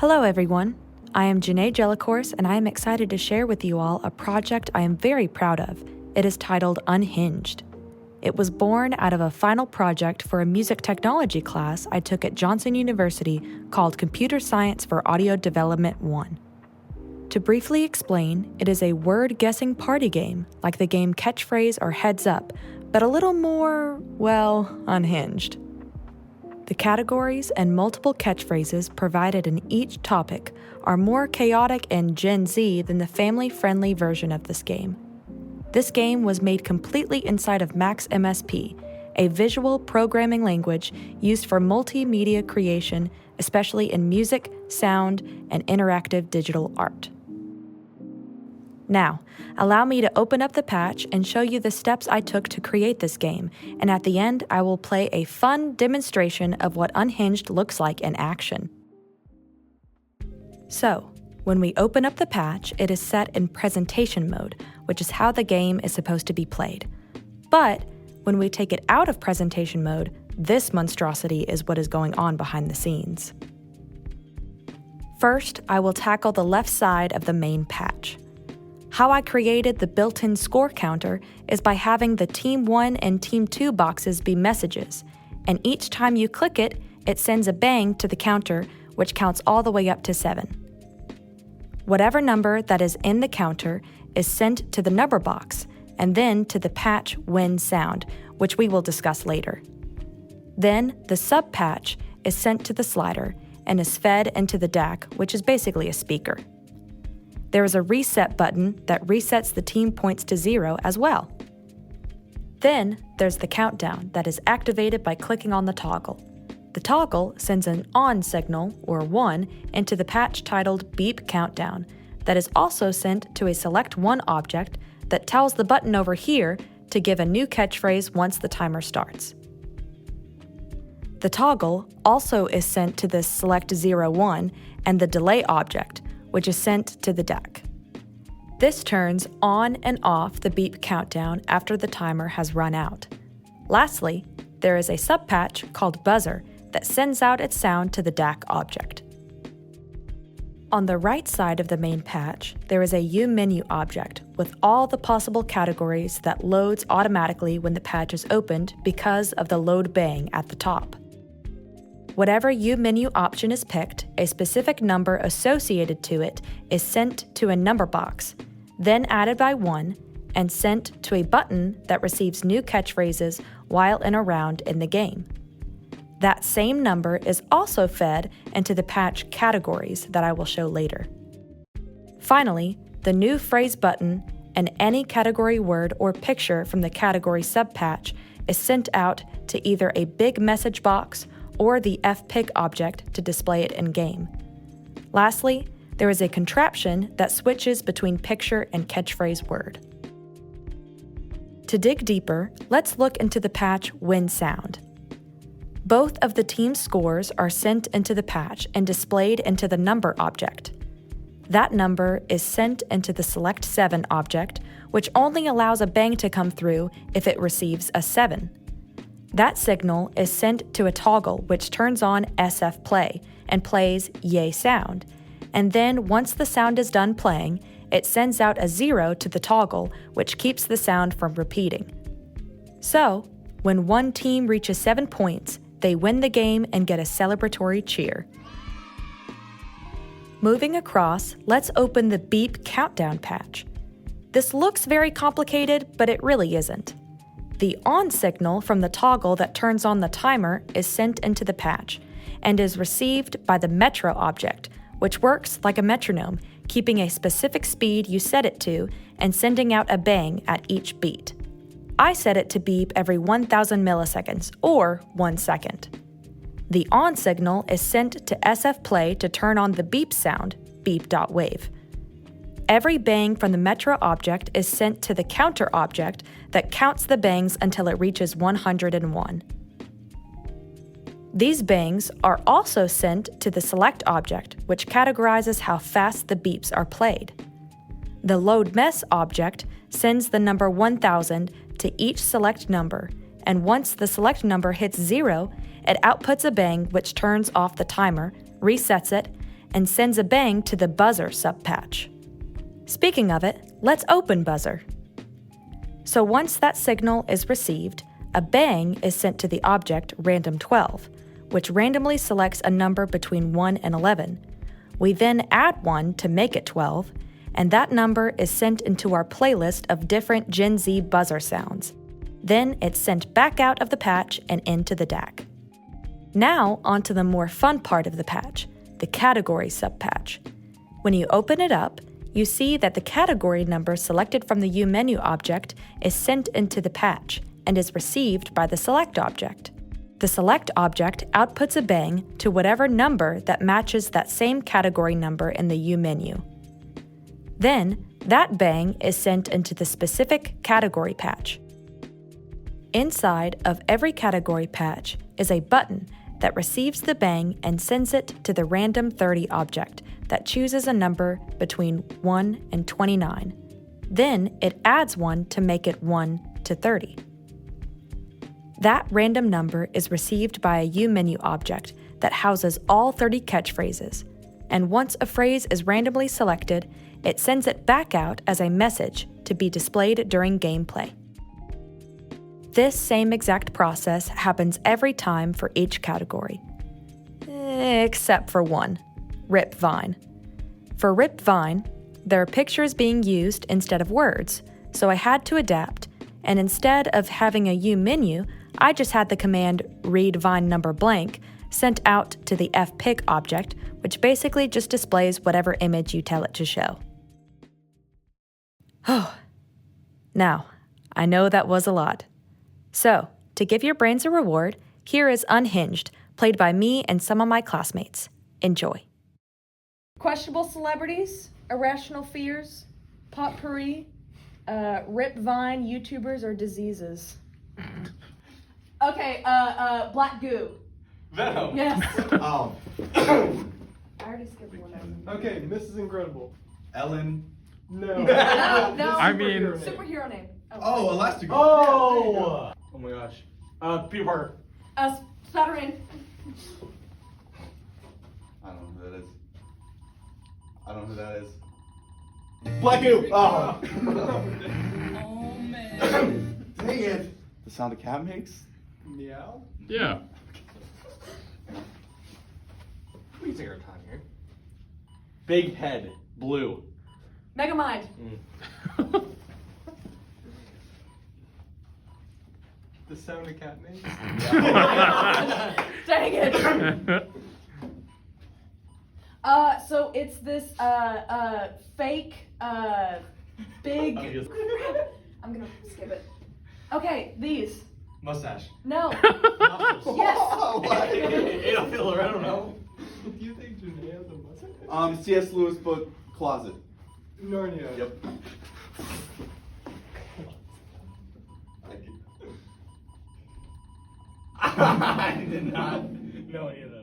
Hello everyone, I am Janae Jellicourse and I am excited to share with you all a project I am very proud of. It is titled UnHiNgEd. It was born out of a final project for a music technology class I took at Johnson University called Computer Science for Audio Development 1. To briefly explain, it is a word-guessing party game like the game Catchphrase or Heads Up, but a little more, unhinged. The categories and multiple catchphrases provided in each topic are more chaotic and Gen Z than the family-friendly version of this game. This game was made completely inside of Max MSP, a visual programming language used for multimedia creation, especially in music, sound, and interactive digital art. Now, allow me to open up the patch and show you the steps I took to create this game, and at the end I will play a fun demonstration of what UnHiNgEd looks like in action. So, when we open up the patch, it is set in presentation mode, which is how the game is supposed to be played. But when we take it out of presentation mode, this monstrosity is what is going on behind the scenes. First, I will tackle the left side of the main patch. How I created the built-in score counter is by having the Team 1 and Team 2 boxes be messages, and each time you click it, it sends a bang to the counter, which counts all the way up to 7. Whatever number that is in the counter is sent to the number box, and then to the patch when sound, which we will discuss later. Then, the sub-patch is sent to the slider and is fed into the DAC, which is basically a speaker. There is a reset button that resets the team points to 0 as well. Then, there's the countdown that is activated by clicking on the toggle. The toggle sends an on signal, or 1, into the patch titled Beep Countdown that is also sent to a Select 1 object that tells the button over here to give a new catchphrase once the timer starts. The toggle also is sent to the Select 01 and the Delay object, which is sent to the DAC. This turns on and off the beep countdown after the timer has run out. Lastly, there is a sub-patch called Buzzer that sends out its sound to the DAC object. On the right side of the main patch, there is a UMenu object with all the possible categories that loads automatically when the patch is opened because of the load bang at the top. Whatever UMenu option is picked, a specific number associated to it is sent to a number box, then added by 1, and sent to a button that receives new catchphrases while in a round in the game. That same number is also fed into the patch categories that I will show later. Finally, the new phrase button and any category word or picture from the category subpatch is sent out to either a big message box or the fpic object to display it in-game. Lastly, there is a contraption that switches between picture and catchphrase word. To dig deeper, let's look into the patch when sound. Both of the team scores are sent into the patch and displayed into the number object. That number is sent into the Select 7 object, which only allows a bang to come through if it receives a 7. That signal is sent to a toggle which turns on SF play and plays yay sound, and then once the sound is done playing, it sends out a 0 to the toggle which keeps the sound from repeating. So, when one team reaches 7 points, they win the game and get a celebratory cheer. Moving across, let's open the Beep Countdown patch. This looks very complicated, but it really isn't. The on signal from the toggle that turns on the timer is sent into the patch and is received by the metro object, which works like a metronome, keeping a specific speed you set it to and sending out a bang at each beat. I set it to beep every 1,000 milliseconds, or 1 second. The on signal is sent to SF play to turn on the beep sound, beep.wave. Every bang from the metro object is sent to the counter object that counts the bangs until it reaches 101. These bangs are also sent to the select object, which categorizes how fast the beeps are played. The load mess object sends the number 1000 to each select number, and once the select number hits 0, it outputs a bang which turns off the timer, resets it, and sends a bang to the buzzer subpatch. Speaking of it, let's open buzzer. So once that signal is received, a bang is sent to the object random12, which randomly selects a number between 1 and 11. We then add 1 to make it 12, and that number is sent into our playlist of different Gen Z buzzer sounds. Then it's sent back out of the patch and into the DAC. Now onto the more fun part of the patch, the category subpatch. When you open it up, you see that the category number selected from the UMenu object is sent into the patch and is received by the select object. The select object outputs a bang to whatever number that matches that same category number in the UMenu. Then, that bang is sent into the specific category patch. Inside of every category patch is a button that receives the bang and sends it to the random 30 object that chooses a number between 1 and 29. Then it adds 1 to make it 1 to 30. That random number is received by a UMenu object that houses all 30 catchphrases, and once a phrase is randomly selected, it sends it back out as a message to be displayed during gameplay. This same exact process happens every time for each category. Except for one, Rip Vine. For Rip Vine, there are pictures being used instead of words, so I had to adapt, and instead of having a UMenu, I just had the command read vine number blank sent out to the fpic object, which basically just displays whatever image you tell it to show. Oh, now, I know that was a lot. So, to give your brains a reward, here is UnHinged, played by me and some of my classmates. Enjoy. Questionable celebrities, irrational fears, potpourri, Rip Vine, YouTubers, or diseases. Okay, black goo. Venom. Yes. Oh. I already skipped one. Okay, Mrs. Incredible. Ellen. No. No. I mean- Superhero name. Oh, Elastigirl. Oh! Oh my gosh. Peter Parker. Stuttering. I don't know who that is. I don't know who that is. Black Goo. Oh. Oh man. Dang it. The sound a cat makes? Meow. Yeah. We take our time here. Big head. Blue. Megamind. The sound a cat makes? Dang it. So it's this fake big. I'm gonna skip it. Okay, these. Mustache. No. Yes. What? Filler, I don't know. Do you think Janae has a mustache? C.S. Lewis book, Closet. Narnia. Yep. I did not know any of that.